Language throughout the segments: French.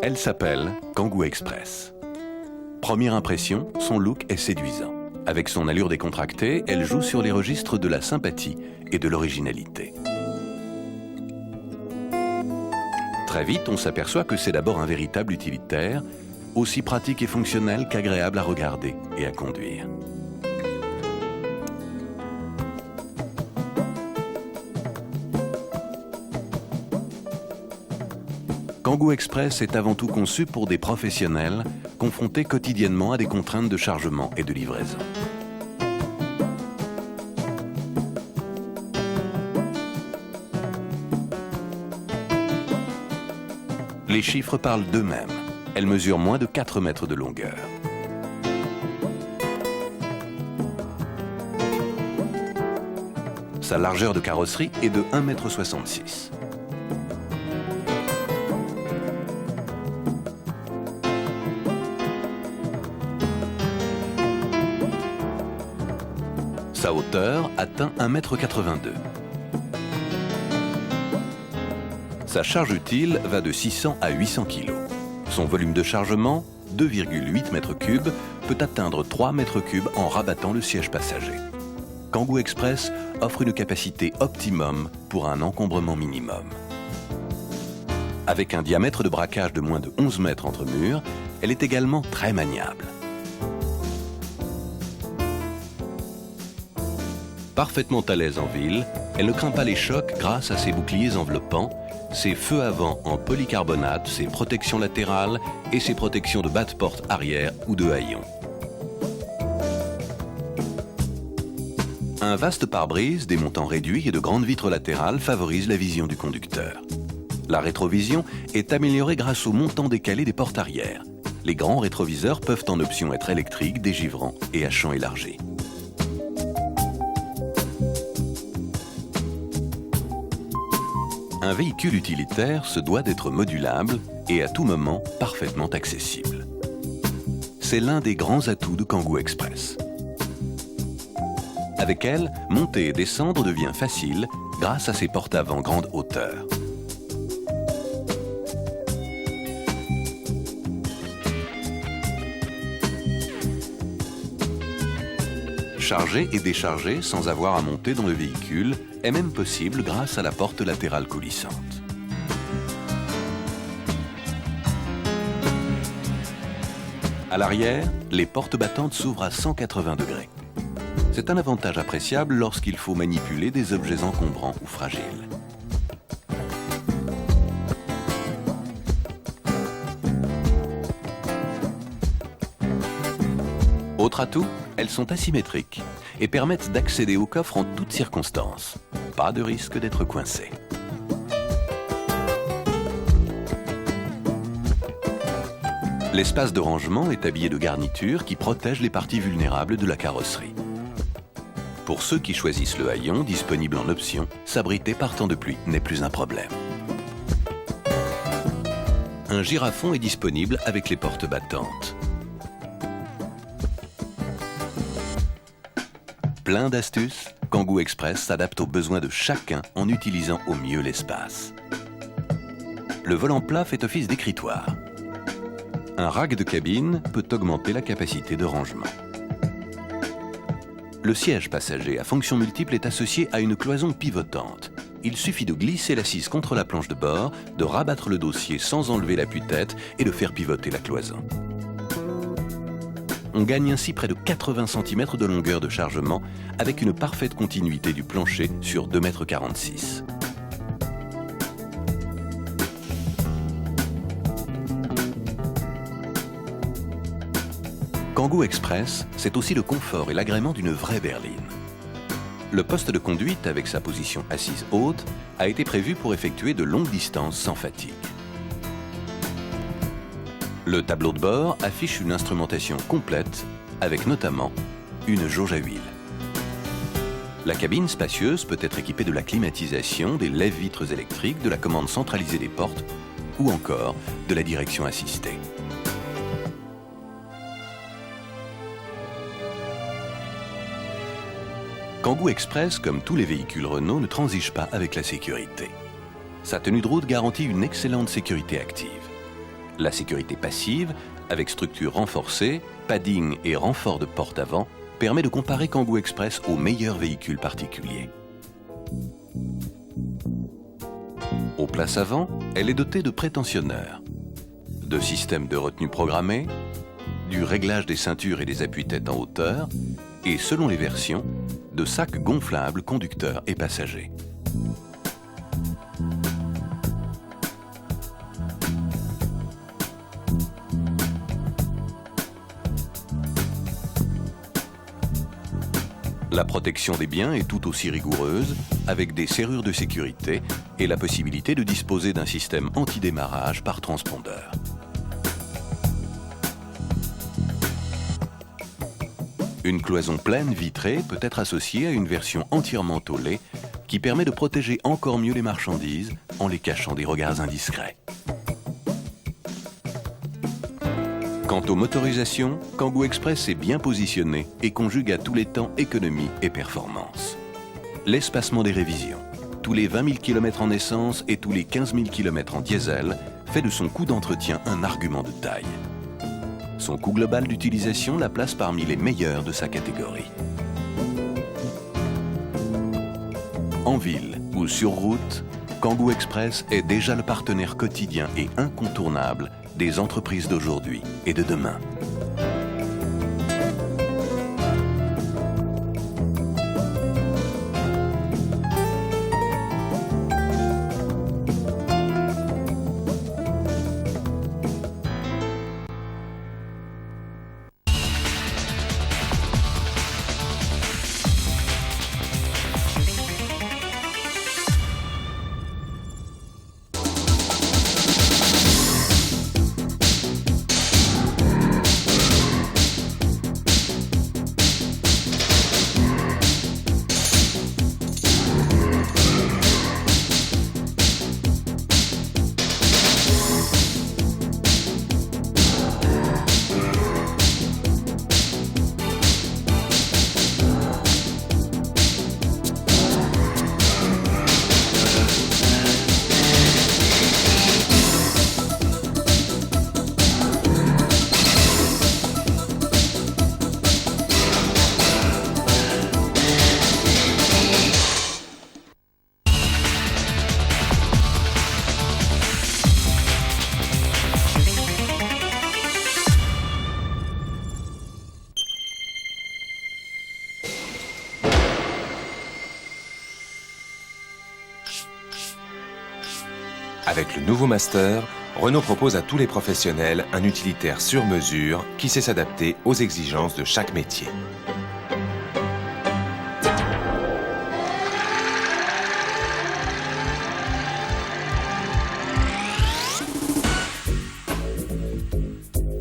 Elle s'appelle Kangoo Express. Première impression, son look est séduisant. Avec son allure décontractée, elle joue sur les registres de la sympathie et de l'originalité. Très vite, on s'aperçoit que c'est d'abord un véritable utilitaire, aussi pratique et fonctionnel qu'agréable à regarder et à conduire. Kangoo Express est avant tout conçu pour des professionnels confrontés quotidiennement à des contraintes de chargement et de livraison. Les chiffres parlent d'eux-mêmes. Elle mesure moins de 4 mètres de longueur. Sa largeur de carrosserie est de 1,66 m. Sa hauteur atteint 1,82 m. Sa charge utile va de 600 à 800 kg. Son volume de chargement, 2,8 m3, peut atteindre 3 m3 en rabattant le siège passager. Kangoo Express offre une capacité optimum pour un encombrement minimum. Avec un diamètre de braquage de moins de 11 mètres entre murs, elle est également très maniable. Parfaitement à l'aise en ville, elle ne craint pas les chocs grâce à ses boucliers enveloppants, ses feux avant en polycarbonate, ses protections latérales et ses protections de bas de porte arrière ou de haillons. Un vaste pare-brise, des montants réduits et de grandes vitres latérales favorise la vision du conducteur. La rétrovision est améliorée grâce au montant décalé des portes arrière. Les grands rétroviseurs peuvent en option être électriques, dégivrants et à champ élargi. Un véhicule utilitaire se doit d'être modulable et à tout moment parfaitement accessible. C'est l'un des grands atouts de Kangoo Express. Avec elle, monter et descendre devient facile grâce à ses portes avant grande hauteur. Charger et décharger sans avoir à monter dans le véhicule est même possible grâce à la porte latérale coulissante. À l'arrière, les portes battantes s'ouvrent à 180 degrés. C'est un avantage appréciable lorsqu'il faut manipuler des objets encombrants ou fragiles. Autre atout, elles sont asymétriques et permettent d'accéder au coffre en toutes circonstances. Pas de risque d'être coincé. L'espace de rangement est habillé de garnitures qui protègent les parties vulnérables de la carrosserie. Pour ceux qui choisissent le haillon, disponible en option, s'abriter par temps de pluie n'est plus un problème. Un girafon est disponible avec les portes battantes. Plein d'astuces, Kangoo Express s'adapte aux besoins de chacun en utilisant au mieux l'espace. Le volant plat fait office d'écritoire. Un rack de cabine peut augmenter la capacité de rangement. Le siège passager à fonction multiple est associé à une cloison pivotante. Il suffit de glisser l'assise contre la planche de bord, de rabattre le dossier sans enlever l'appui-tête et de faire pivoter la cloison. On gagne ainsi près de 80 cm de longueur de chargement avec une parfaite continuité du plancher sur 2,46 m. Kangoo Express, c'est aussi le confort et l'agrément d'une vraie berline. Le poste de conduite, avec sa position assise haute, a été prévu pour effectuer de longues distances sans fatigue. Le tableau de bord affiche une instrumentation complète, avec notamment une jauge à huile. La cabine spacieuse peut être équipée de la climatisation, des lève-vitres électriques, de la commande centralisée des portes ou encore de la direction assistée. Kangoo Express, comme tous les véhicules Renault, ne transige pas avec la sécurité. Sa tenue de route garantit une excellente sécurité active. La sécurité passive, avec structure renforcée, padding et renfort de porte avant, permet de comparer Kangoo Express aux meilleurs véhicules particuliers. Aux places avant, elle est dotée de prétensionneurs, de systèmes de retenue programmés, du réglage des ceintures et des appuis-têtes en hauteur, et selon les versions, de sacs gonflables conducteurs et passagers. La protection des biens est tout aussi rigoureuse, avec des serrures de sécurité et la possibilité de disposer d'un système anti-démarrage par transpondeur. Une cloison pleine vitrée peut être associée à une version entièrement tôlée qui permet de protéger encore mieux les marchandises en les cachant des regards indiscrets. Quant aux motorisations, Kangoo Express est bien positionné et conjugue à tous les temps économie et performance. L'espacement des révisions, tous les 20 000 km en essence et tous les 15 000 km en diesel, fait de son coût d'entretien un argument de taille. Son coût global d'utilisation la place parmi les meilleurs de sa catégorie. En ville ou sur route, Kangoo Express est déjà le partenaire quotidien et incontournable des entreprises d'aujourd'hui et de demain. Avec le nouveau Master, Renault propose à tous les professionnels un utilitaire sur mesure qui sait s'adapter aux exigences de chaque métier.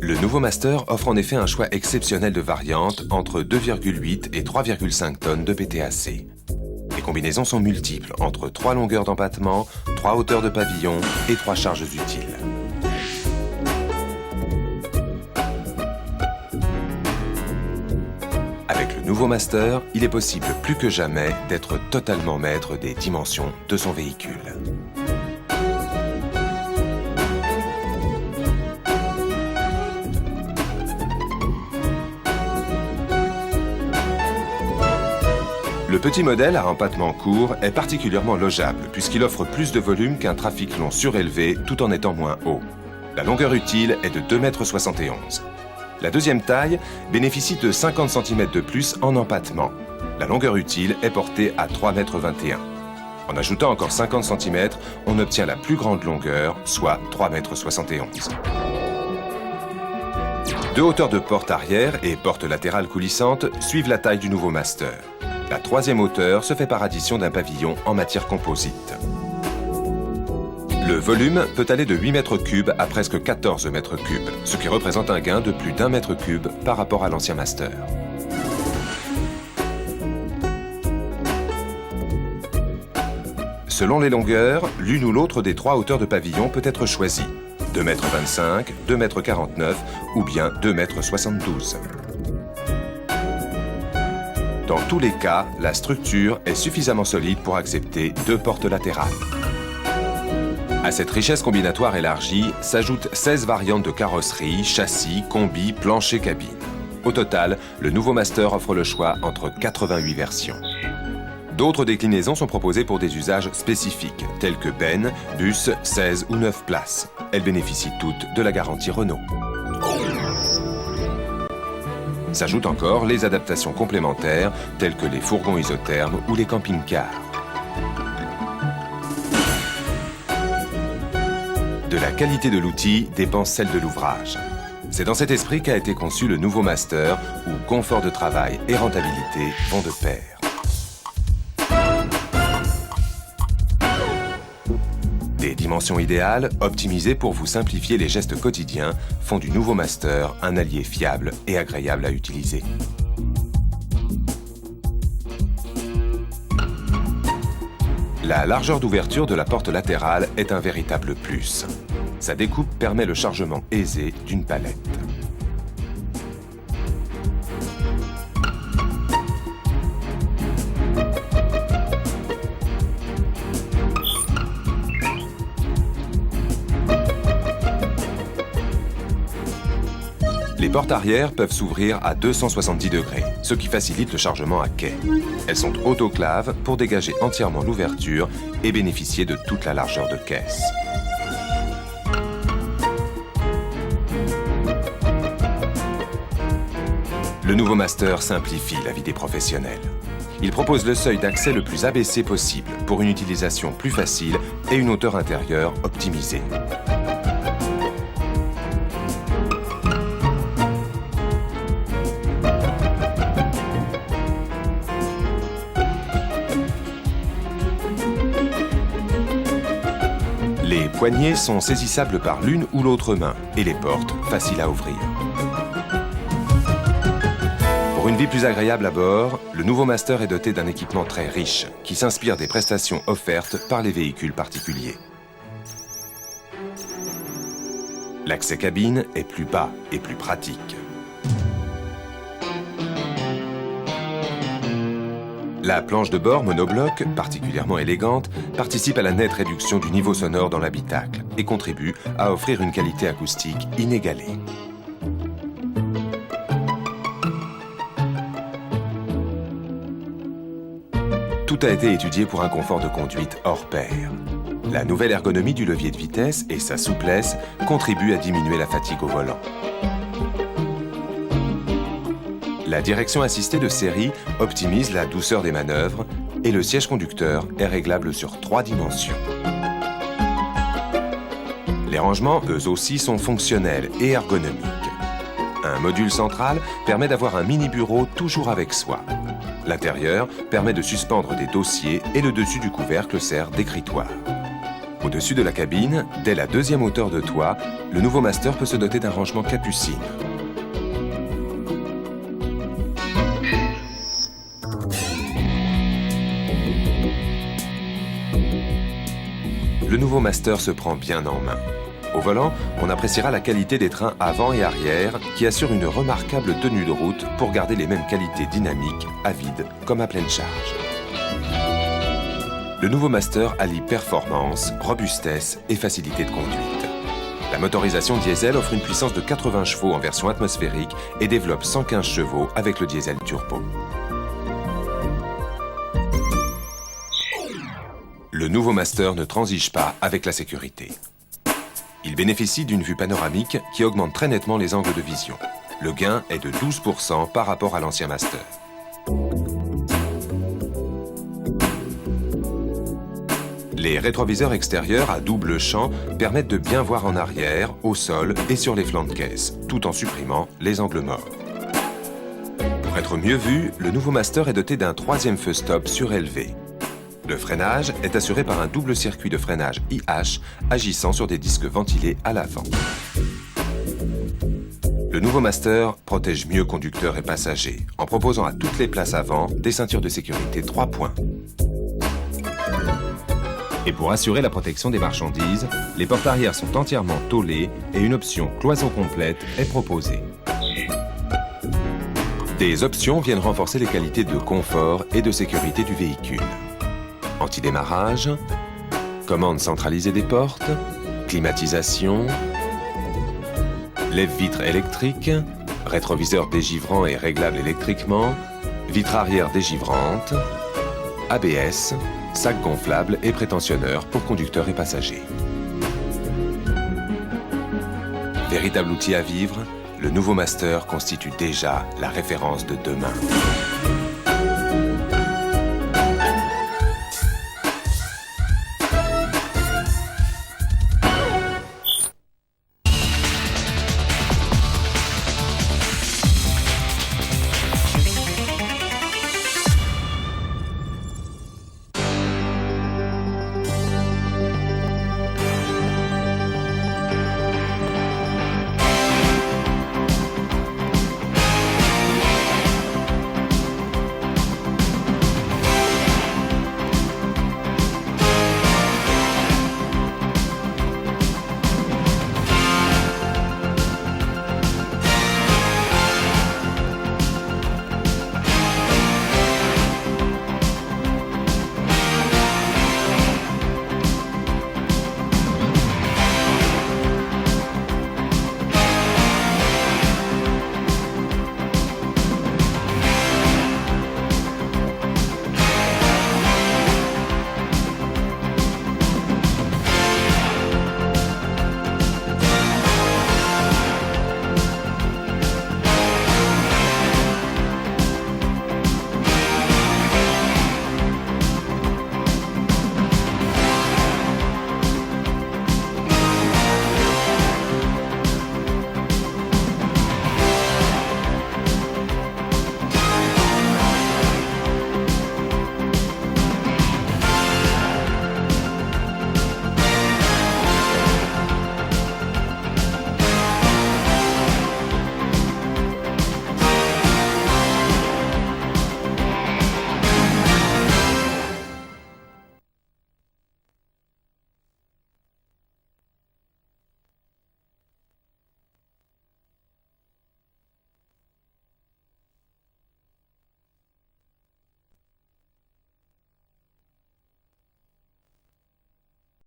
Le nouveau Master offre en effet un choix exceptionnel de variantes entre 2,8 et 3,5 tonnes de PTAC. Les combinaisons sont multiples, entre 3 longueurs d'empattement, 3 hauteurs de pavillon et 3 charges utiles. Avec le nouveau Master, il est possible plus que jamais d'être totalement maître des dimensions de son véhicule. Le petit modèle à empattement court est particulièrement logeable puisqu'il offre plus de volume qu'un trafic long surélevé tout en étant moins haut. La longueur utile est de 2,71 m. La deuxième taille bénéficie de 50 cm de plus en empattement. La longueur utile est portée à 3,21 m. En ajoutant encore 50 cm, on obtient la plus grande longueur, soit 3,71 m. Deux hauteurs de porte arrière et porte latérale coulissante suivent la taille du nouveau Master. La troisième hauteur se fait par addition d'un pavillon en matière composite. Le volume peut aller de 8 m3 à presque 14 m3, ce qui représente un gain de plus d'1 m3 par rapport à l'ancien Master. Selon les longueurs, l'une ou l'autre des 3 hauteurs de pavillon peut être choisie. 2,25 m, 2,49 m ou bien 2,72 m. Dans tous les cas, la structure est suffisamment solide pour accepter 2 portes latérales. À cette richesse combinatoire élargie s'ajoutent 16 variantes de carrosserie, châssis, combi, plancher, cabine. Au total, le nouveau Master offre le choix entre 88 versions. D'autres déclinaisons sont proposées pour des usages spécifiques, tels que bennes, bus, 16 ou 9 places. Elles bénéficient toutes de la garantie Renault. S'ajoutent encore les adaptations complémentaires, telles que les fourgons isothermes ou les camping-cars. De la qualité de l'outil dépend celle de l'ouvrage. C'est dans cet esprit qu'a été conçu le nouveau Master, où confort de travail et rentabilité vont de pair. Des dimensions idéales, optimisées pour vous simplifier les gestes quotidiens, font du nouveau Master un allié fiable et agréable à utiliser. La largeur d'ouverture de la porte latérale est un véritable plus. Sa découpe permet le chargement aisé d'une palette. Les portes arrière peuvent s'ouvrir à 270 degrés, ce qui facilite le chargement à quai. Elles sont autoclaves pour dégager entièrement l'ouverture et bénéficier de toute la largeur de caisse. Le nouveau Master simplifie la vie des professionnels. Il propose le seuil d'accès le plus abaissé possible pour une utilisation plus facile et une hauteur intérieure optimisée. Les poignées sont saisissables par l'une ou l'autre main et les portes faciles à ouvrir. Pour une vie plus agréable à bord, le nouveau Master est doté d'un équipement très riche qui s'inspire des prestations offertes par les véhicules particuliers. L'accès cabine est plus bas et plus pratique. La planche de bord monobloc, particulièrement élégante, participe à la nette réduction du niveau sonore dans l'habitacle et contribue à offrir une qualité acoustique inégalée. Tout a été étudié pour un confort de conduite hors pair. La nouvelle ergonomie du levier de vitesse et sa souplesse contribuent à diminuer la fatigue au volant. La direction assistée de série optimise la douceur des manœuvres et le siège conducteur est réglable sur 3 dimensions. Les rangements, eux aussi, sont fonctionnels et ergonomiques. Un module central permet d'avoir un mini-bureau toujours avec soi. L'intérieur permet de suspendre des dossiers et le dessus du couvercle sert d'écritoire. Au-dessus de la cabine, dès la 2e hauteur de toit, le nouveau Master peut se doter d'un rangement capucine. Le nouveau Master se prend bien en main. Au volant, on appréciera la qualité des trains avant et arrière qui assurent une remarquable tenue de route pour garder les mêmes qualités dynamiques à vide comme à pleine charge. Le nouveau Master allie performance, robustesse et facilité de conduite. La motorisation diesel offre une puissance de 80 chevaux en version atmosphérique et développe 115 chevaux avec le diesel turbo. Le nouveau Master ne transige pas avec la sécurité. Il bénéficie d'une vue panoramique qui augmente très nettement les angles de vision. Le gain est de 12% par rapport à l'ancien Master. Les rétroviseurs extérieurs à double champ permettent de bien voir en arrière, au sol et sur les flancs de caisse, tout en supprimant les angles morts. Pour être mieux vu, le nouveau Master est doté d'un 3e feu stop surélevé. Le freinage est assuré par un double circuit de freinage IH agissant sur des disques ventilés à l'avant. Le nouveau Master protège mieux conducteurs et passagers en proposant à toutes les places avant des ceintures de sécurité 3 points. Et pour assurer la protection des marchandises, les portes arrière sont entièrement tôlées et une option cloison complète est proposée. Des options viennent renforcer les qualités de confort et de sécurité du véhicule. Anti-démarrage, Commande centralisée des portes, climatisation, lève-vitres électriques, rétroviseur dégivrant et réglable électriquement, vitre arrière dégivrante, ABS, sac gonflable et prétensionneur pour conducteurs et passagers. Véritable outil à vivre, le nouveau Master constitue déjà la référence de demain.